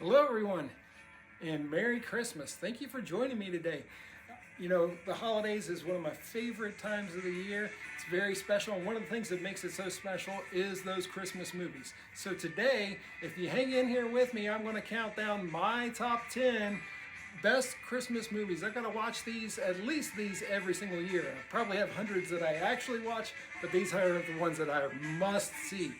Hello, everyone, and Merry Christmas. Thank you for joining me today. You know, the holidays is one of my favorite times of the year. It's very special, and one of the things that makes it so special is those Christmas movies. So today, if you hang in here with me, I'm going to count down my top 10 best Christmas movies. I gotta watch these, at least these every single year. I probably have hundreds that I actually watch, but these are the ones that I must see.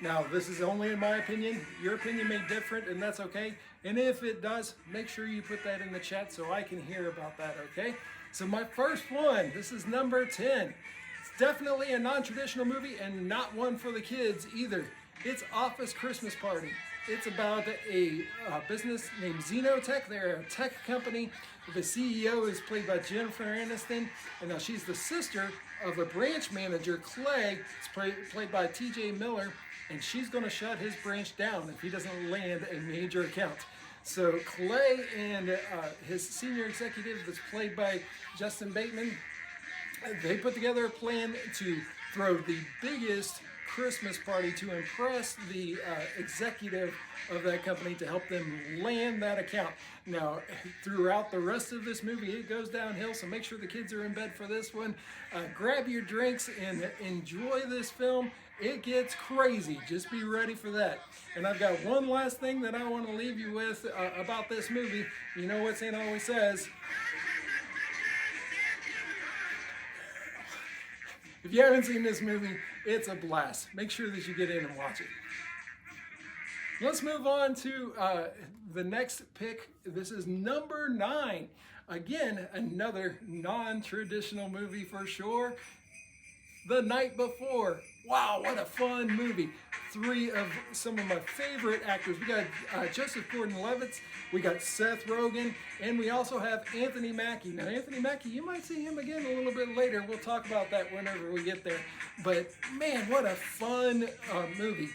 Now, this is only in my opinion. Your opinion may differ, and that's okay. And if it does, make sure you put that in the chat so I can hear about that, okay? So my first one, this is number 10. It's definitely a non-traditional movie and not one for the kids either. It's Office Christmas Party. It's about a business named Xenotech. They're a tech company. The CEO is played by Jennifer Aniston, and now she's the sister of a branch manager, Clay. It's played by TJ Miller, and she's going to shut his branch down if he doesn't land a major account. So Clay and his senior executive, that's played by Justin Bateman, they put together a plan to throw the biggest Christmas party to impress the executive of that company to help them land that account. Now, throughout the rest of this movie, it goes downhill, so make sure the kids are in bed for this one. Grab your drinks and enjoy this film. It gets crazy. Just be ready for that. And I've got one last thing that I want to leave you with about this movie. You know what Santa always says. If you haven't seen this movie, it's a blast. Make sure that you get in and watch it. Let's move on to the next pick. This is number 9. Again, another non-traditional movie for sure. The Night Before. Wow, what a fun movie. 3 of some of my favorite actors. We got Joseph Gordon-Levitt, we got Seth Rogen, and we also have Anthony Mackie. Now, Anthony Mackie, you might see him again a little bit later. We'll talk about that whenever we get there. But man, what a fun movie.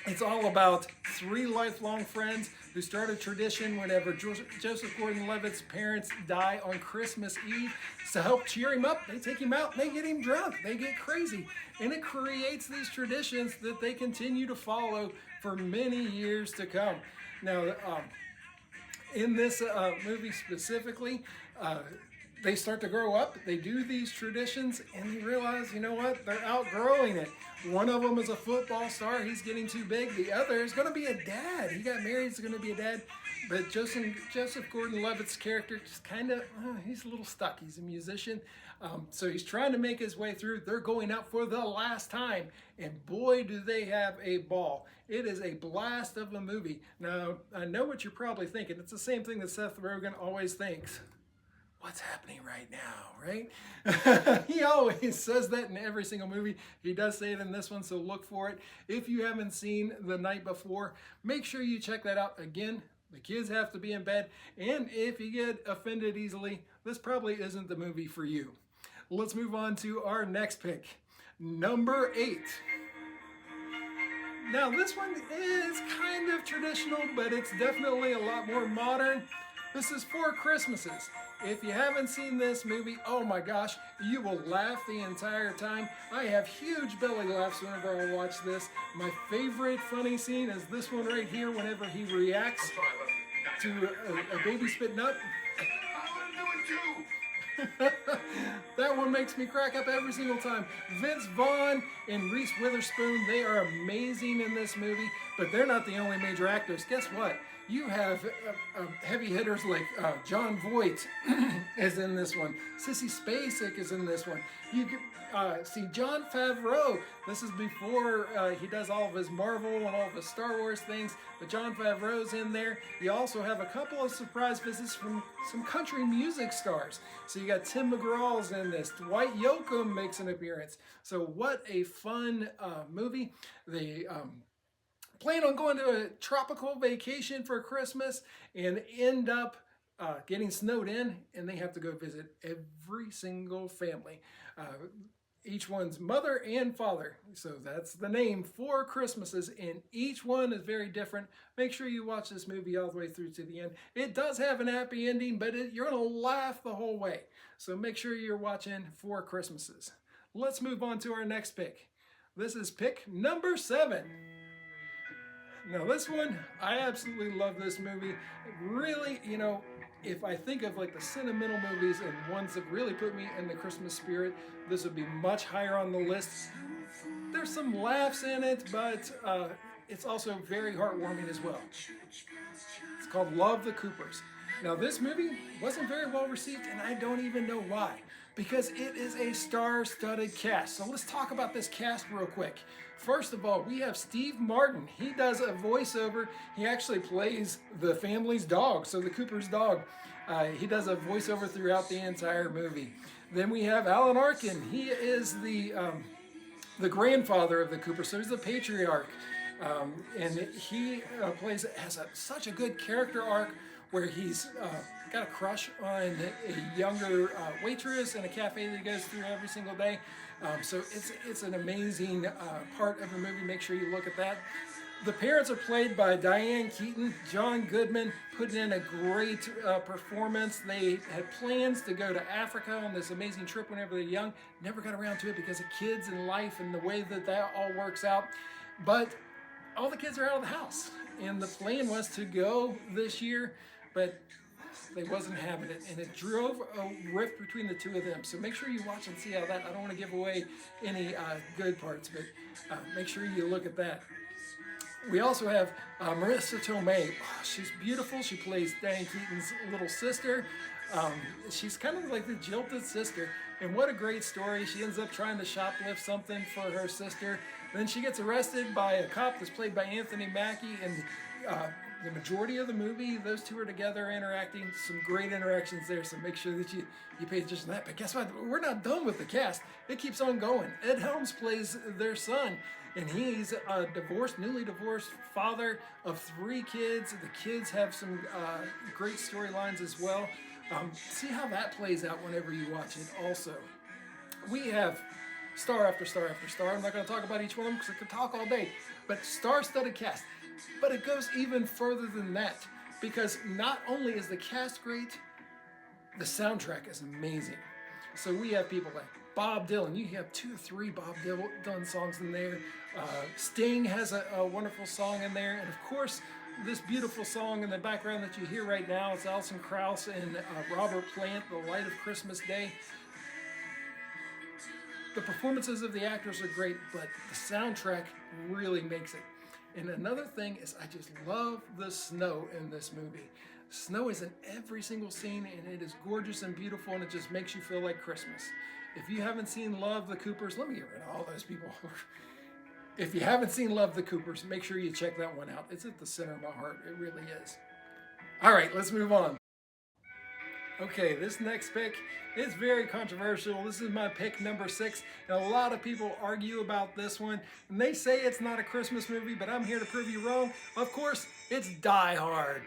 It's all about 3 lifelong friends who start a tradition whenever Joseph Gordon-Levitt's parents die on Christmas Eve. To help cheer him up, they take him out and they get him drunk. They get crazy. And it creates these traditions that they continue to follow for many years to come. Now, in this movie specifically, they start to grow up, they do these traditions, and they realize, you know what, they're outgrowing it. One of them is a football star, he's getting too big. The other is going to be a dad. He got married, he's going to be a dad. But Joseph Gordon-Levitt's character just kind of, he's a little stuck. He's a musician, so he's trying to make his way through. They're going out for the last time, and boy, do they have a ball. It is a blast of a movie. Now, I know what you're probably thinking. It's the same thing that Seth Rogen always thinks. What's happening right now, right? He always says that in every single movie. He does say it in this one, so look for it. If you haven't seen The Night Before, make sure you check that out. Again, the kids have to be in bed, and if you get offended easily, this probably isn't the movie for you. Let's move on to our next pick, number 8. Now, this one is kind of traditional, but it's definitely a lot more modern. This is Four Christmases. If you haven't seen this movie, oh my gosh, you will laugh the entire time. I have huge belly laughs whenever I watch this. My favorite funny scene is this one right here whenever he reacts to a baby spitting up. That one makes me crack up every single time. Vince Vaughn and Reese Witherspoon, they are amazing in this movie, but they're not the only major actors. Guess what? You have heavy hitters like Jon Voight is in this one. Sissy Spacek is in this one. You can see Jon Favreau. This is before he does all of his Marvel and all of his Star Wars things, but Jon Favreau's in there. You also have a couple of surprise visits from some country music stars. So you got Tim McGraw's in this. Dwight Yoakam makes an appearance. So what a fun movie. They plan on going to a tropical vacation for Christmas and end up getting snowed in, and they have to go visit every single family. Each one's mother and father. So that's the name, Four Christmases, and each one is very different. Make sure you watch this movie all the way through to the end. It does have an happy ending, but you're going to laugh the whole way. So make sure you're watching Four Christmases. Let's move on to our next pick. This is pick number 7. Now this one, I absolutely love this movie. Really, if I think of like the sentimental movies and ones that really put me in the Christmas spirit, this would be much higher on the list. There's some laughs in it, but it's also very heartwarming as well. It's called Love the Coopers. Now this movie wasn't very well received, and I don't even know why, because it is a star-studded cast. So let's talk about this cast real quick. First of all, we have Steve Martin. He does a voiceover. He actually plays the family's dog, so the Cooper's dog. He does a voiceover throughout the entire movie. Then we have Alan Arkin. He is the grandfather of the Cooper, so he's the patriarch. And he has such a good character arc where he's got a crush on a younger waitress in a cafe that he goes through every single day. So it's an amazing part of the movie. Make sure you look at that. The parents are played by Diane Keaton, John Goodman, putting in a great performance. They had plans to go to Africa on this amazing trip whenever they're young. Never got around to it because of kids and life and the way that all works out. But all the kids are out of the house. And the plan was to go this year, but they wasn't having it, and it drove a rift between the two of them. So make sure you watch and see how that. I don't want to give away any good parts, but make sure you look at that. We also have Marissa Tomei. Oh, she's beautiful. She plays Diane Keaton's little sister. She's kind of like the jilted sister, and what a great story. She ends up trying to shoplift something for her sister. Then she gets arrested by a cop that's played by Anthony Mackie, and the majority of the movie, those two are together interacting. Some great interactions there, so make sure that you pay attention to that. But guess what? We're not done with the cast. It keeps on going. Ed Helms plays their son, and he's a newly divorced father of 3 kids. The kids have some great storylines as well. See how that plays out whenever you watch it also. We have star after star after star. I'm not going to talk about each one of them because I could talk all day. But star-studded cast. But it goes even further than that, because not only is the cast great, the soundtrack is amazing. So we have people like Bob Dylan. You have 2 or 3 Bob Dylan songs in there. Sting has a wonderful song in there. And of course, this beautiful song in the background that you hear right now is Alison Krauss and Robert Plant, The Light of Christmas Day. The performances of the actors are great, but the soundtrack really makes it. And another thing is I just love the snow in this movie. Snow is in every single scene, and it is gorgeous and beautiful, and it just makes you feel like Christmas. If you haven't seen Love the Coopers, let me get rid of all those people. If you haven't seen Love the Coopers, make sure you check that one out. It's at the center of my heart. It really is. All right, let's move on. Okay, this next pick is very controversial. This is my pick number 6, and a lot of people argue about this one, and they say it's not a Christmas movie, but I'm here to prove you wrong. Of course, it's Die Hard.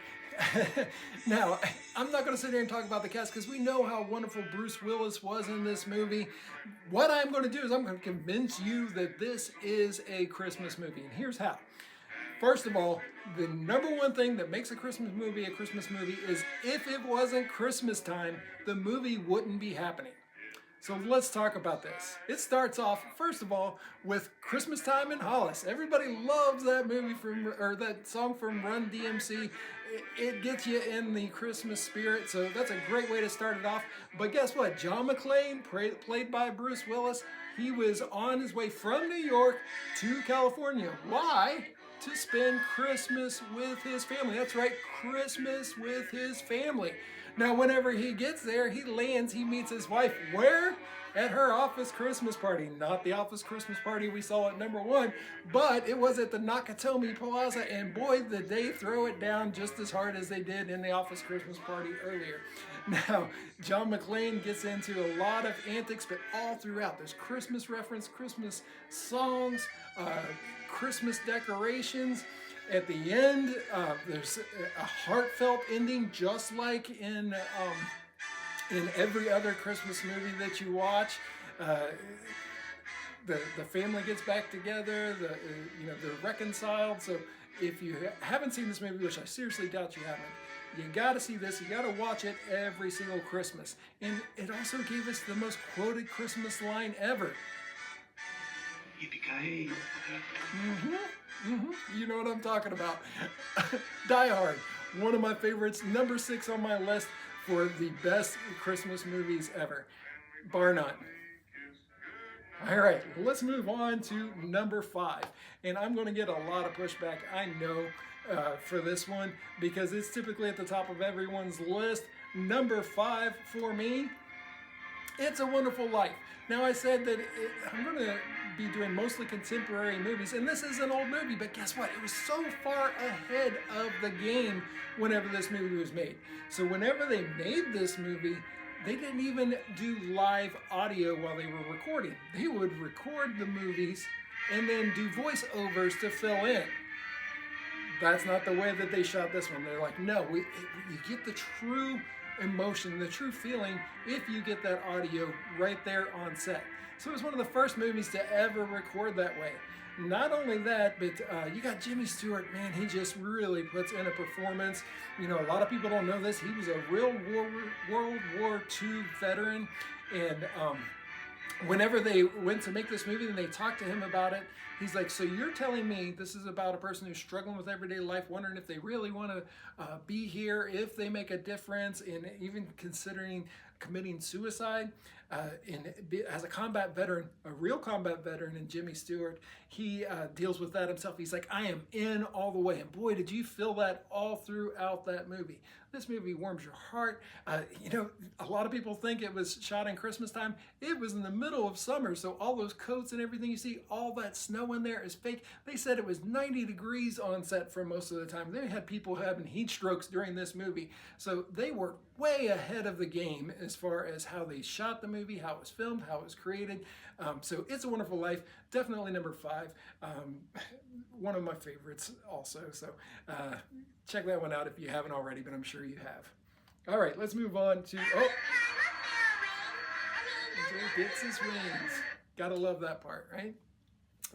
Now, I'm not going to sit here and talk about the cast because we know how wonderful Bruce Willis was in this movie. What I'm going to do is I'm going to convince you that this is a Christmas movie, and here's how. First of all, the number one thing that makes a Christmas movie is if it wasn't Christmas time, the movie wouldn't be happening. So let's talk about this. It starts off, first of all, with Christmas Time in Hollis. Everybody loves that movie that song from Run DMC. It gets you in the Christmas spirit, so that's a great way to start it off. But guess what? John McClane, played by Bruce Willis, he was on his way from New York to California. Why? To spend Christmas with his family. That's right, Christmas with his family. Now, whenever he gets there, he lands, he meets his wife. Where? At her office Christmas party. Not the office Christmas party we saw at number 1, but it was at the Nakatomi Plaza, and boy, did they throw it down just as hard as they did in the office Christmas party earlier. Now, John McClane gets into a lot of antics, but all throughout, there's Christmas reference, Christmas songs, Christmas decorations. At the end, there's a heartfelt ending, just like in every other Christmas movie that you watch. The family gets back together. They're reconciled. So if you haven't seen this movie, which I seriously doubt you haven't, you got to see this. You got to watch it every single Christmas. And it also gave us the most quoted Christmas line ever. Yippee-ki-yay. You know what I'm talking about. Die Hard, one of my favorites, number 6 on my list for the best Christmas movies ever, bar none. All right, let's move on to number 5. And I'm going to get a lot of pushback, I know, for this one, because it's typically at the top of everyone's list. Number 5 for me, It's a Wonderful Life. Now, I said that I'm going to be doing mostly contemporary movies, and this is an old movie, but guess what? It was so far ahead of the game whenever this movie was made. So whenever they made this movie, they didn't even do live audio while they were recording. They would record the movies and then do voiceovers to fill in. That's not the way that they shot this one. They're like, no, you get the true emotion, the true feeling, if you get that audio right there on set. So it was one of the first movies to ever record that way. Not only that, but you got Jimmy Stewart, man, he just really puts in a performance. You know, a lot of people don't know this. He was a real World War II veteran, and whenever they went to make this movie and they talked to him about it, he's like, so you're telling me this is about a person who's struggling with everyday life, wondering if they really want to be here, if they make a difference, and even considering committing suicide. As a combat veteran, a real combat veteran, and Jimmy Stewart, he deals with that himself. He's like, I am in all the way. And boy, did you feel that all throughout that movie. This movie warms your heart. You know, a lot of people think it was shot in Christmas time. It was in the middle of summer, so all those coats and everything you see, all that snow in there is fake. They said it was 90 degrees on set for most of the time. They had people having heat strokes during this movie. So they were way ahead of the game as far as how they shot the movie, how it was filmed, how it was created. So It's a Wonderful Life, definitely number 5. One of my favorites also. So check that one out if you haven't already, but I'm sure you have. All right, let's move on to, Angel gets his wings. Gotta love that part, right?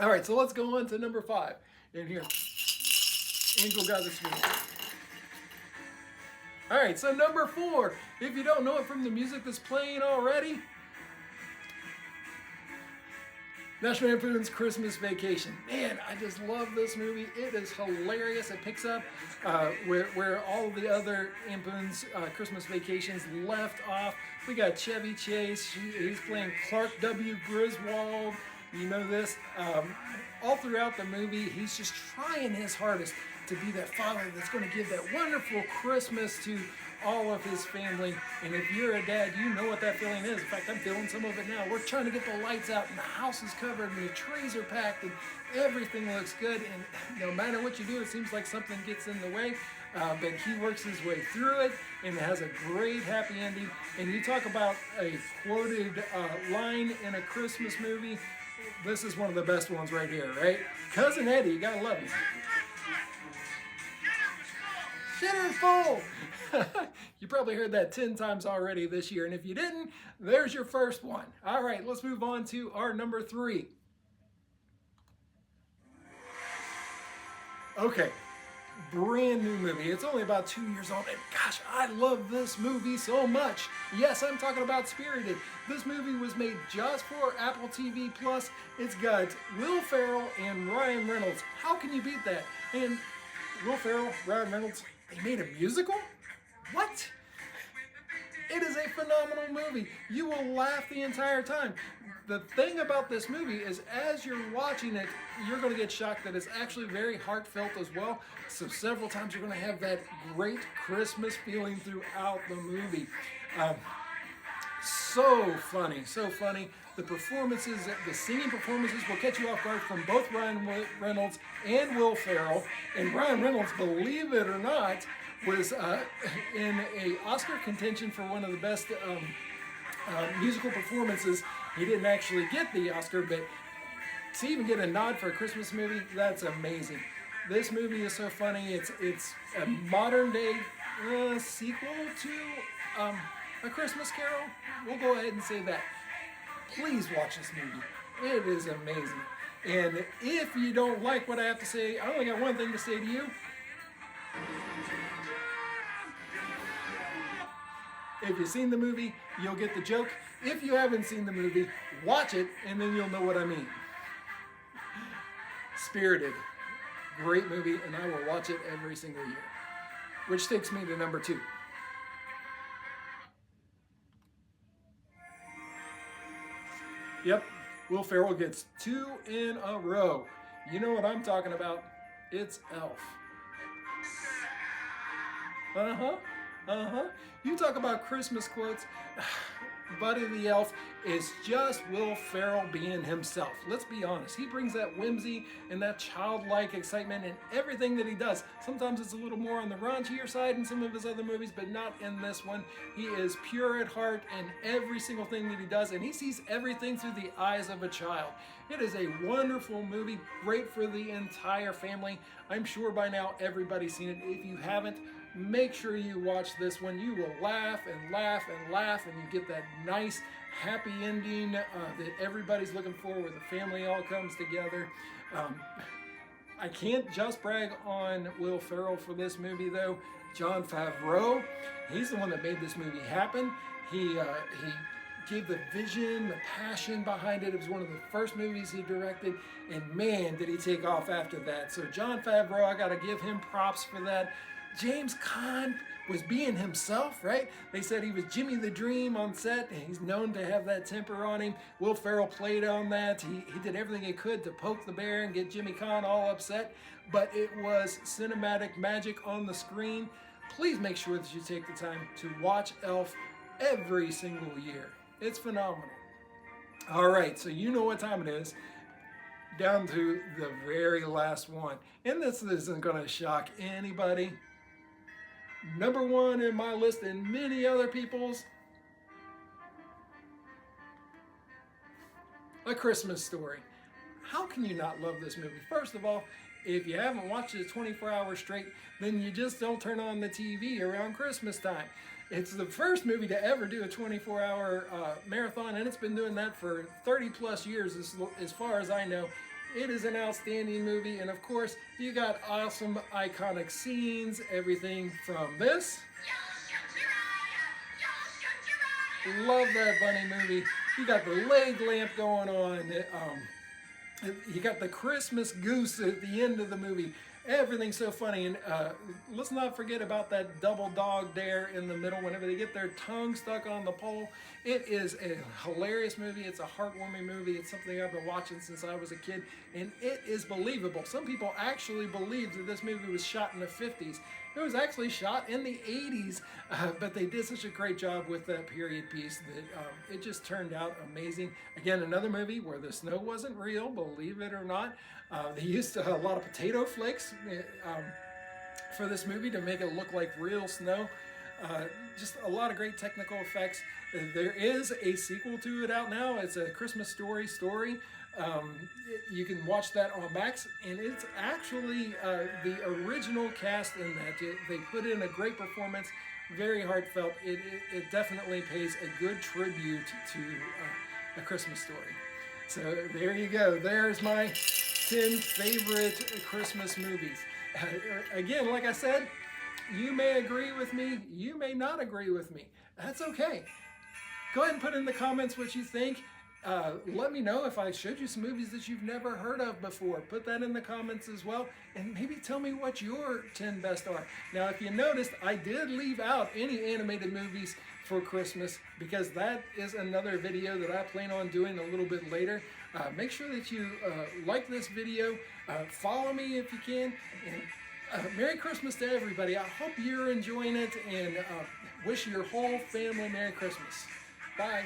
All right, so let's go on to number 5. And here, Angel got his wings. All right, so number 4, if you don't know it from the music that's playing already, National Lampoon's Christmas Vacation. Man, I just love this movie. It is hilarious. It picks up where all the other Lampoon's Christmas Vacations left off. We got Chevy Chase. He's playing Clark W. Griswold. You know this. All throughout the movie, he's just trying his hardest to be that father that's going to give that wonderful Christmas to all of his family. And if you're a dad, you know what that feeling is. In fact, I'm feeling some of it now. We're trying to get the lights out, and the house is covered, and the trees are packed, and everything looks good. And no matter what you do, it seems like something gets in the way. But he works his way through it, and it has a great happy ending. And you talk about a quoted line in a Christmas movie. This is one of the best ones right here, right? Cousin Eddie, you gotta love him. Shitter's full. You probably heard that 10 times already this year, and if you didn't, there's your first one. All right, let's move on to our number 3. Okay, brand new movie. It's only about 2 years old, and gosh, I love this movie so much. Yes, I'm talking about Spirited. This movie was made just for Apple TV+. It's got Will Ferrell and Ryan Reynolds. How can you beat that? And Will Ferrell, Ryan Reynolds, they made a musical? What? It is a phenomenal movie. You will laugh the entire time. The thing about this movie is as you're watching it, you're going to get shocked that it's actually very heartfelt as well. So several times you're going to have that great Christmas feeling throughout the movie. So funny, so funny. The performances, the singing performances will catch you off guard from both Ryan Reynolds and Will Ferrell. And Ryan Reynolds, believe it or not, was in a Oscar contention for one of the best musical performances. He didn't actually get the Oscar, but to even get a nod for a Christmas movie, that's amazing. This movie is so funny. It's a modern day sequel to A Christmas Carol. We'll go ahead and say that. Please watch this movie. It is amazing. And if you don't like what I have to say, I only got one thing to say to you. If you've seen the movie, you'll get the joke. If you haven't seen the movie, watch it, and then you'll know what I mean. Spirited. great movie, and I will watch it every single year. Which takes me to number 2. Yep, Will Ferrell gets 2 in a row. You know what I'm talking about. It's Elf. You talk about Christmas quotes. Buddy the Elf is just Will Ferrell being himself. Let's be honest. He brings that whimsy and that childlike excitement in everything that he does. Sometimes it's a little more on the raunchier side in some of his other movies, but not in this one. He is pure at heart in every single thing that he does, and he sees everything through the eyes of a child. It is a wonderful movie, great for the entire family. I'm sure by now everybody's seen it. If you haven't, make sure you watch this one. You will laugh and laugh and laugh, and you get that nice happy ending that everybody's looking for, where the family all comes together. I can't just brag on Will Ferrell for this movie though. Jon Favreau, he's the one that made this movie happen. He gave the vision, the passion behind it. It was one of the first movies he directed, and man, did he take off after that. So Jon Favreau, I gotta give him props for that. James Caan was being himself, right? They said he was Jimmy the Dream on set, and he's known to have that temper on him. Will Ferrell played on that. He did everything he could to poke the bear and get Jimmy Caan all upset, but it was cinematic magic on the screen. Please make sure that you take the time to watch Elf every single year. It's phenomenal. All right, so you know what time it is. Down to the very last one. And this isn't going to shock anybody. Number 1 in my list and many other people's, A Christmas Story. How can you not love this movie? First of all, if you haven't watched it 24 hours straight, then you just don't turn on the TV around Christmas time. It's the first movie to ever do a 24-hour marathon, and it's been doing that for 30 plus years as far as I know. It is an outstanding movie, and of course, you got awesome, iconic scenes, everything from this. Love that bunny movie. You got the leg lamp going on. You got the Christmas goose at the end of the movie. Everything's so funny, and let's not forget about that double dog dare in the middle whenever they get their tongue stuck on the pole. It is a hilarious movie. It's a heartwarming movie. It's something I've been watching since I was a kid, and it is believable. Some people actually believe that this movie was shot in the 50s. It was actually shot in the 80s, but they did such a great job with that period piece that it just turned out amazing. Again, another movie where the snow wasn't real, believe it or not. They used a lot of potato flakes for this movie to make it look like real snow. Just a lot of great technical effects. There is a sequel to it out now. It's a Christmas Story. You can watch that on Max, and it's actually the original cast in that. They put in a great performance, very heartfelt. It definitely pays a good tribute to A Christmas Story. So there you go. There's my 10 favorite Christmas movies. Again, like I said, you may agree with me, you may not agree with me. That's okay. Go ahead and put in the comments what you think. Let me know if I showed you some movies that you've never heard of before. Put that in the comments as well, and maybe tell me what your 10 best are. Now, if you noticed, I did leave out any animated movies for Christmas, because that is another video that I plan on doing a little bit later. Make sure that you like this video, follow me if you can, and Merry Christmas to everybody. I hope you're enjoying it, and wish your whole family Merry Christmas. Bye.